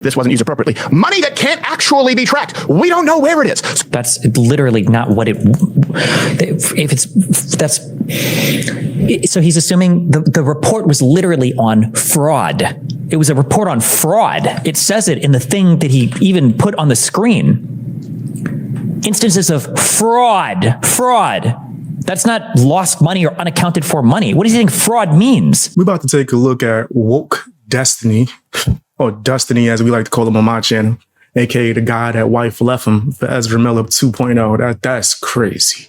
this wasn't used appropriately. Money that can't actually be tracked. We don't know where it is. That's literally not what it, if it's, that's, so he's assuming the report was literally on fraud. It was a report on fraud. It says it in the thing that he even put on the screen. Instances of fraud. That's not lost money or unaccounted for money. What do you think fraud means? We're about to take a look at woke destiny, or Destiny as we like to call him on my channel, aka the guy that wife left him for Ezra Miller 2.0. That's crazy.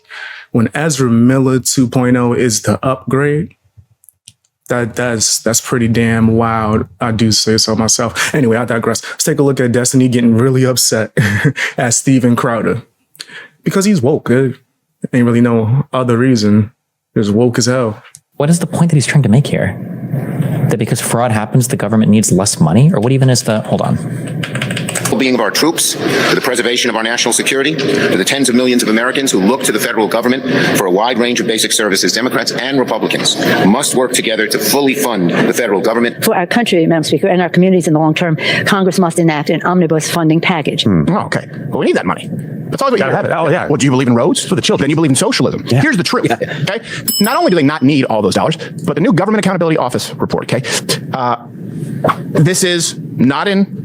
When Ezra Miller 2.0 is the upgrade, that's pretty damn wild. I do say so myself. Anyway, I digress. Let's take a look at Destiny getting really upset at Steven Crowder because he's woke. Ain't really no other reason. Just woke as hell. What is the point that he's trying to make here? That because fraud happens, the government needs less money? Or what even is the, hold on. Being of our troops, to the preservation of our national security, to the tens of millions of Americans who look to the federal government for a wide range of basic services, Democrats and Republicans must work together to fully fund the federal government. For our country, Madam Speaker, and our communities in the long term, Congress must enact an omnibus funding package. Oh, okay. Well, we need that money. That's all we gotta have it. Oh, yeah. Well, do you believe in roads for the children? Then you believe in socialism. Yeah. Here's the truth. Okay. Not only do they not need all those dollars, but the new Government Accountability Office report. Okay. This is not in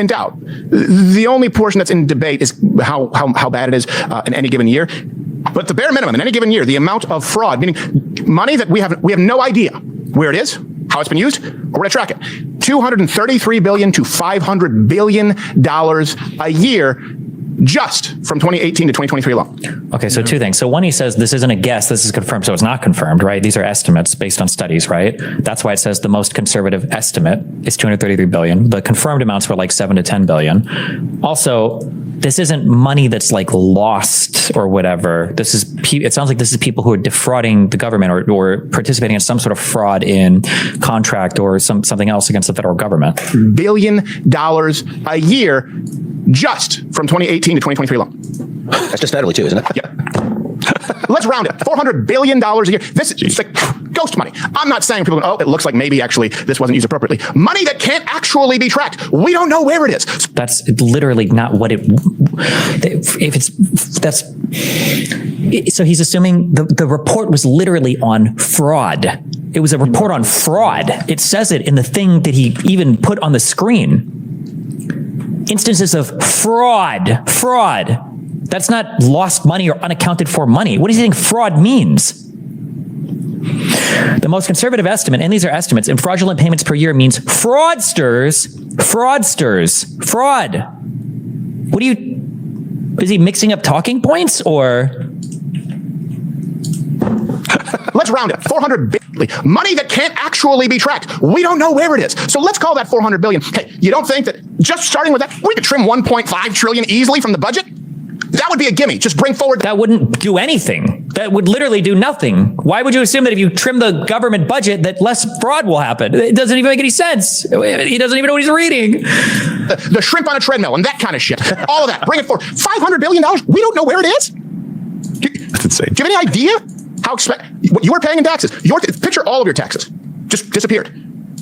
doubt. The only portion that's in debate is how bad it is in any given year. But the bare minimum in any given year, the amount of fraud, meaning money that we have no idea where it is, how it's been used, or where to track it. $233 billion to $500 billion a year, just from 2018 to 2023 alone. Okay, so two things. So one, he says this isn't a guess, this is confirmed. So it's not confirmed, right? These are estimates based on studies, right? That's why it says the most conservative estimate is 233 billion. The confirmed amounts were like 7 to 10 billion. Also, this isn't money that's like lost or whatever. This is, it sounds like this is people who are defrauding the government or participating in some sort of fraud in contract or something else against the federal government. $1 billion a year, just from 2018 to 2023 alone. That's just federally too, isn't it? Yeah. Let's round it. $400 billion a year. This is like ghost money. I'm not saying people, oh, it looks like maybe actually this wasn't used appropriately. Money that can't actually be tracked. We don't know where it is. That's literally not what it, if it's, that's, so he's assuming the report was literally on fraud. It was a report on fraud. It says it in the thing that he even put on the screen. Instances of fraud. That's not lost money or unaccounted for money. What do you think fraud means? The most conservative estimate, and these are estimates, in fraudulent payments per year means fraud. What do you, is he mixing up talking points or? Let's round it. 400 billion. Money that can't actually be tracked. We don't know where it is. So let's call that 400 billion. Hey, you don't think that just starting with that, we could trim 1.5 trillion easily from the budget? That would be a gimme. Just bring forward. That wouldn't do anything. That would literally do nothing. Why would you assume that if you trim the government budget that less fraud will happen? It doesn't even make any sense. He doesn't even know what he's reading. The shrimp on a treadmill and that kind of shit. All of that. Bring it forward. $500 billion. We don't know where it is. That's insane. Do you have any idea how what you were paying in taxes? Picture all of your taxes just disappeared.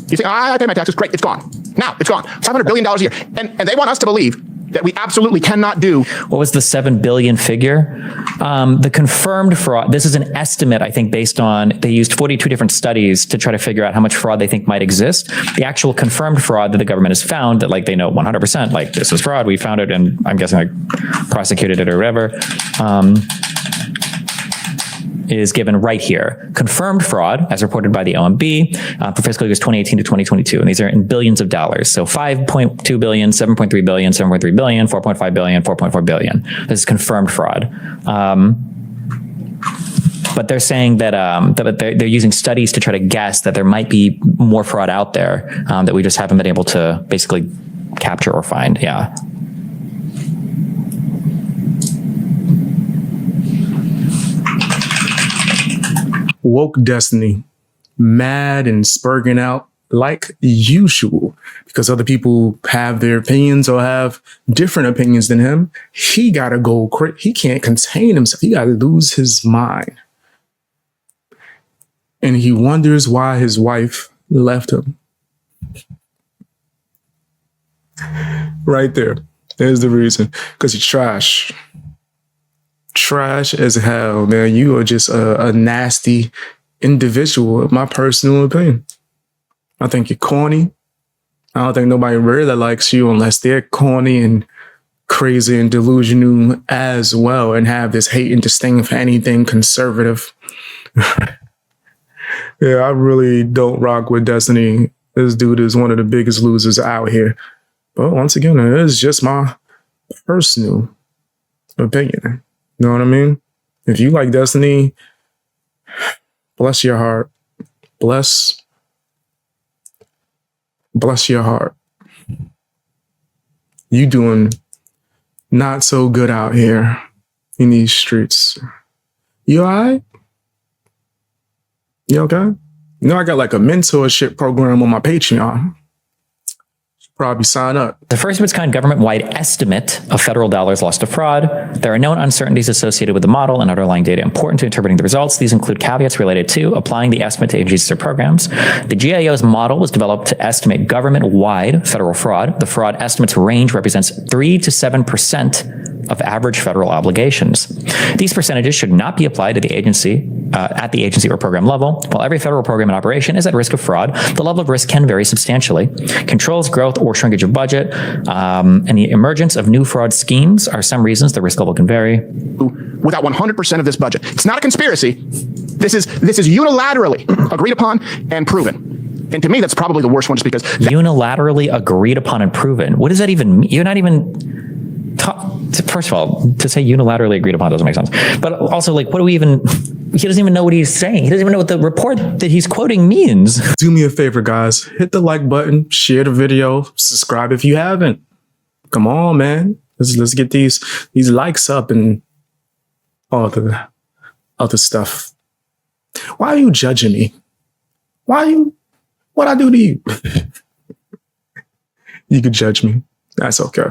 You think, I pay my taxes. Great. It's gone. Now it's gone. $500 billion a year. And they want us to believe that we absolutely cannot do. What was the 7 billion figure? The confirmed fraud, this is an estimate, I think, based on, they used 42 different studies to try to figure out how much fraud they think might exist. The actual confirmed fraud that the government has found that like they know 100%, like this is fraud, we found it and I'm guessing like prosecuted it or whatever, is given right here. Confirmed fraud, as reported by the OMB, for fiscal years 2018 to 2022. And these are in billions of dollars. So 5.2 billion, 7.3 billion, 7.3 billion, 4.5 billion, 4.4 billion. This is confirmed fraud. But they're saying that, that they're using studies to try to guess that there might be more fraud out there that we just haven't been able to basically capture or find. Yeah. Woke Destiny, mad and spurging out like usual because other people have their opinions or have different opinions than him. He gotta go crazy. He can't contain himself. He gotta lose his mind. And he wonders why his wife left him. Right there. There's the reason. Because you're trash. Trash as hell, man. You are just a nasty individual, in my personal opinion. I think you're corny. I don't think nobody really likes you unless they're corny and crazy and delusional as well and have this hate and disdain for anything conservative. Yeah, I really don't rock with Destiny. This dude is one of the biggest losers out here. But once again, it is just my personal opinion. You know what I mean? If you like Destiny, bless your heart. Bless your heart. You doing not so good out here in these streets. You all right? You okay? You know, I got like a mentorship program on my Patreon. Probably sign up. The first of its kind government-wide estimate of federal dollars lost to fraud. There are known uncertainties associated with the model and underlying data important to interpreting the results. These include caveats related to applying the estimate to agencies or programs. The GAO's model was developed to estimate government-wide federal fraud. The fraud estimates range represents 3 to 7% of average federal obligations. These percentages should not be applied to the agency at the agency or program level. While every federal program in operation is at risk of fraud, the level of risk can vary substantially. Controls, growth, or shrinkage of budget, and the emergence of new fraud schemes are some reasons the risk level can vary. Without 100% of this budget. It's not a conspiracy. This is unilaterally agreed upon and proven. And to me, that's probably the worst one just because... Unilaterally agreed upon and proven. What does that even mean? You're not even... First of all, to say unilaterally agreed upon doesn't make sense. But also, like, what do we even... He doesn't even know what he's saying. He doesn't even know what the report that he's quoting means. Do me a favor, guys. Hit the like button, share the video, subscribe if you haven't. Come on, man. Let's get these likes up and all the other stuff. Why are you judging me? What'd I do to you? You could judge me. That's okay.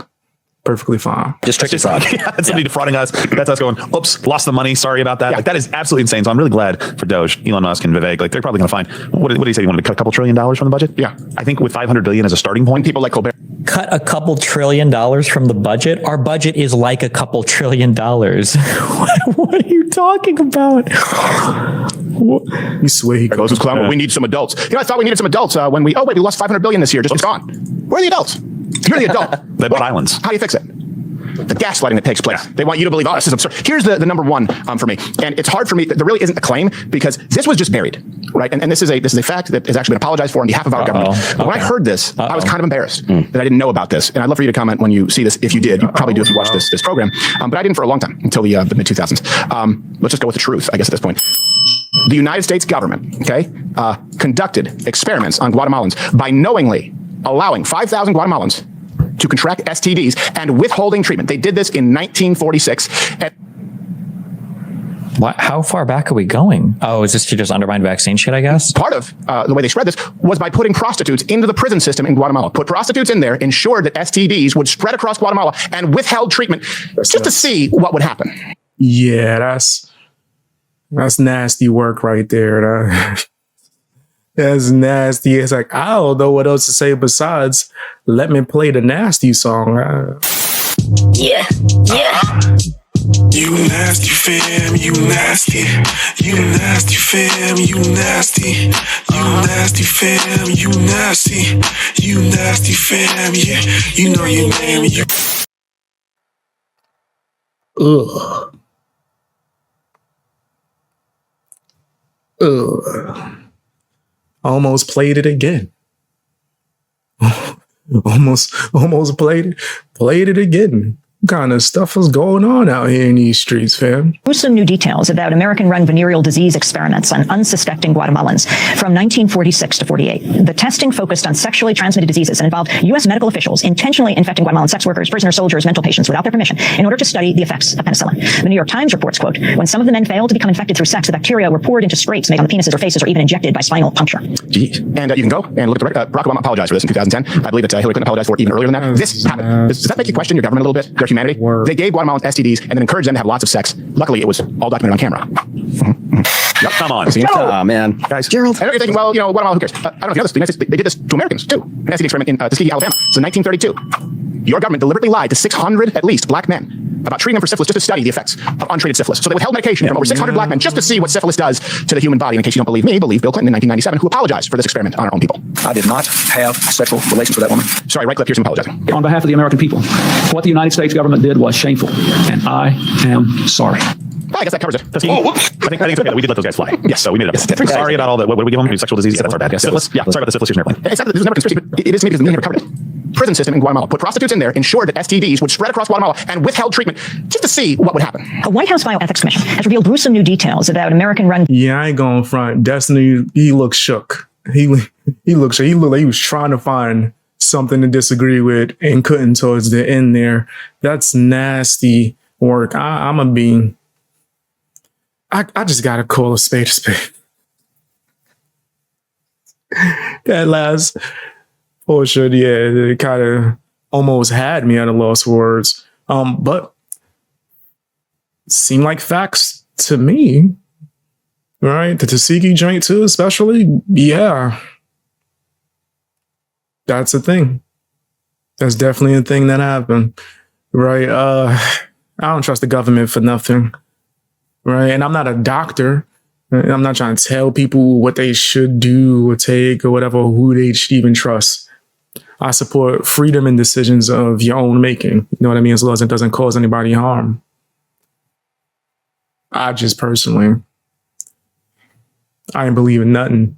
Perfectly fine. Just strictly fraud. Yeah, that's somebody defrauding us. That's us going, oops, lost the money. Sorry about that. Yeah. Like, that is absolutely insane. So I'm really glad for Doge, Elon Musk, and Vivek. Like, they're probably going to find, what did he say? He wanted to cut a couple $1 trillion from the budget? Yeah. I think with $500 billion as a starting point. People like Colbert. Cut a couple $1 trillion from the budget? Our budget is like a couple $1 trillion. What are you talking about? You swear he goes with clown, but we need some adults. You know, I thought we needed some adults when we lost $500 billion this year. Just it's gone. Where are the adults? You're the adult. They bought islands. How do you fix it? The gaslighting that takes place. They want you to believe, oh, this is absurd. Here's the number one for me. And it's hard for me. There really isn't a claim because this was just buried, right? And this is a fact that has actually been apologized for on behalf of our government. But when I heard this, I was kind of embarrassed that I didn't know about this. And I'd love for you to comment when you see this. If you did, you probably do if you watch this program. But I didn't for a long time until the mid 2000s. Let's just go with the truth, I guess, at this point. The United States government, conducted experiments on Guatemalans by knowingly allowing 5,000 Guatemalans to contract STDs and withholding treatment. They did this in 1946. How far back are we going? Oh, is this to just undermine vaccine shit, I guess? Part of the way they spread this was by putting prostitutes into the prison system in Guatemala. Put prostitutes in there, ensured that STDs would spread across Guatemala, and withheld treatment just to see what would happen. Yeah, that's nasty work right there. That's nasty. It's like, I don't know what else to say besides let me play the nasty song. Yeah. You nasty fam, you nasty. You nasty fam, you nasty. You nasty fam, you nasty. You nasty fam, yeah. You know your name. You. Ugh. Almost played it again. almost played it again. What kind of stuff is going on out here in these streets, fam? Some new details about American-run venereal disease experiments on unsuspecting Guatemalans from 1946 to 48. The testing focused on sexually transmitted diseases and involved U.S. medical officials intentionally infecting Guatemalan sex workers, prisoner soldiers, mental patients without their permission in order to study the effects of penicillin. The New York Times reports, quote, when some of the men failed to become infected through sex, the bacteria were poured into scrapes made on the penises or faces or even injected by spinal puncture. Jeez. And you can go and look at the Barack Obama apologized for this in 2010. I believe that Hillary Clinton apologized for it even earlier than that. This happened. Does that make you question your government a little bit, their humanity? They gave Guatemalans STDs and then encouraged them to have lots of sex. Luckily, it was all documented on camera. Come on. Ah, man. Guys. Gerald. I know you're thinking, well, Guatemala, who cares? I don't know if you know this, but the United States, they did this to Americans, too. An STD experiment in Tuskegee, Alabama. So 1932. Your government deliberately lied to 600, at least, black men about treating them for syphilis just to study the effects of untreated syphilis. So they withheld medication from over 600 black men just to see what syphilis does to the human body. And in case you don't believe me, believe Bill Clinton in 1997, who apologized for this experiment on our own people. I did not have sexual relations with that woman. Sorry, right clip, here's him apologizing. On behalf of the American people, what the United States government did was shameful, and I am sorry. Well, I guess that covers it. Tuskegee, I think it's okay that we did let those guys fly. Yes, so we made it up. Sorry about all that. What did we give them? Sexual disease? Yeah, that's our bad. Syphilis? Yeah, sorry about the syphilis in airplane. It's not that this was never a conspiracy, but it is maybe because the media never covered it. Prison system in Guatemala put prostitutes in there, ensured that STDs would spread across Guatemala, and withheld treatment just to see what would happen. A White House Bioethics Commission has revealed gruesome new details about American-run. Yeah, I ain't going front. Destiny, he looked shook. He looked shook. He looked like he was trying to find something to disagree with and couldn't towards the end there. That's nasty work. I'm a being. I just gotta call a spade a spade. That last portion, yeah, it kind of almost had me at a loss for words. But seemed like facts to me, right? The Tuskegee joint too, especially. Yeah, that's a thing. That's definitely a thing that happened, right? I don't trust the government for nothing. Right. And I'm not a doctor. I'm not trying to tell people what they should do or take or whatever, who they should even trust. I support freedom and decisions of your own making. You know what I mean? As long as it doesn't cause anybody harm. I just personally, I ain't believe in nothing.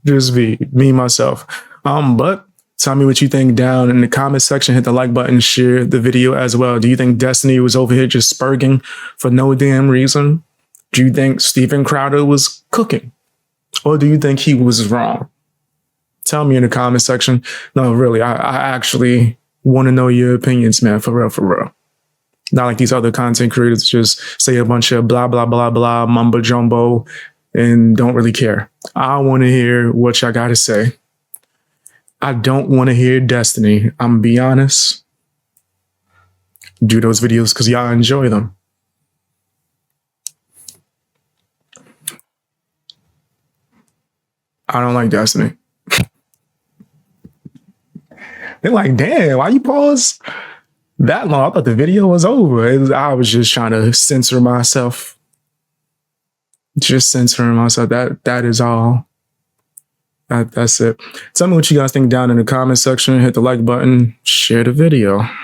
Just me, myself. But tell me what you think down in the comment section. Hit the like button, share the video as well. Do you think Destiny was over here just spurging for no damn reason? Do you think Steven Crowder was cooking? Or do you think he was wrong? Tell me in the comment section. No, really, I actually want to know your opinions, man, for real, for real. Not like these other content creators just say a bunch of blah, blah, blah, blah, mumbo jumbo, and don't really care. I want to hear what y'all got to say. I don't want to hear Destiny. I'm going to be honest. Do those videos because y'all enjoy them. I don't like Destiny. They're like, damn, why you pause that long? I thought the video was over. I was just trying to censor myself. Just censoring myself. That is all. That's it. Tell me what you guys think down in the comment section. Hit the like button. Share the video.